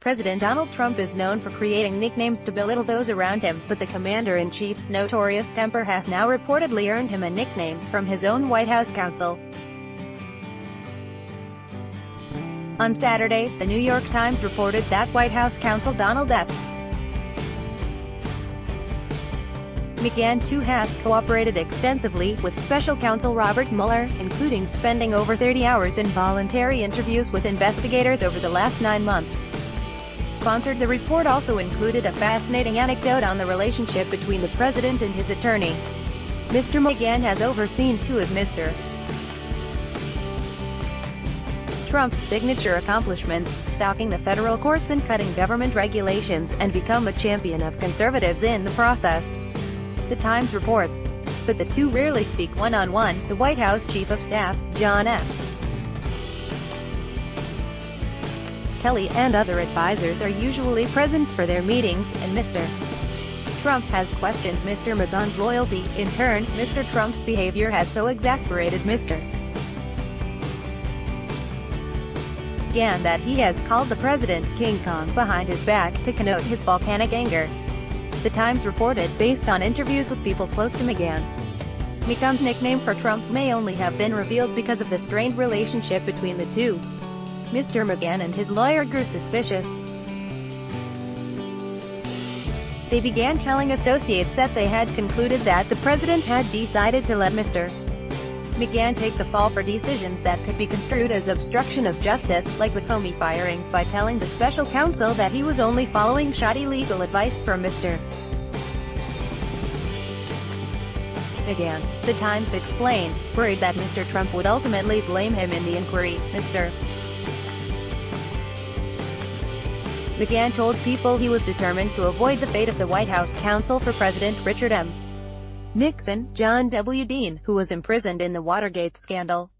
President Donald Trump is known for creating nicknames to belittle those around him, but the commander-in-chief's notorious temper has now reportedly earned him a nickname from his own White House counsel. On Saturday, the New York Times reported that White House counsel Donald F. McGahn II has cooperated extensively with special counsel Robert Mueller, including spending over 30 hours in voluntary interviews with investigators over the last 9 months. Sponsored. The report also included a fascinating anecdote on the relationship between the president and his attorney. Mr. McGahn has overseen 2 of Mr. Trump's signature accomplishments, stalking the federal courts and cutting government regulations, and become a champion of conservatives in the process. The Times reports. But the two rarely speak one-on-one. The White House Chief of Staff, John F. Kelly, and other advisors are usually present for their meetings, and Mr. Trump has questioned Mr. McGahn's loyalty. In turn, Mr. Trump's behavior has so exasperated Mr. McGahn that he has called the president King Kong behind his back, to connote his volcanic anger. The Times reported, based on interviews with people close to McGahn. McGahn's nickname for Trump may only have been revealed because of the strained relationship between the two. Mr. McGahn and his lawyer grew suspicious. They began telling associates that they had concluded that the president had decided to let Mr. McGahn take the fall for decisions that could be construed as obstruction of justice, like the Comey firing, by telling the special counsel that he was only following shoddy legal advice from Mr. McGahn. The Times explained, worried that Mr. Trump would ultimately blame him in the inquiry. Mr. McGahn told People he was determined to avoid the fate of the White House counsel for President Richard M. Nixon, John W. Dean, who was imprisoned in the Watergate scandal.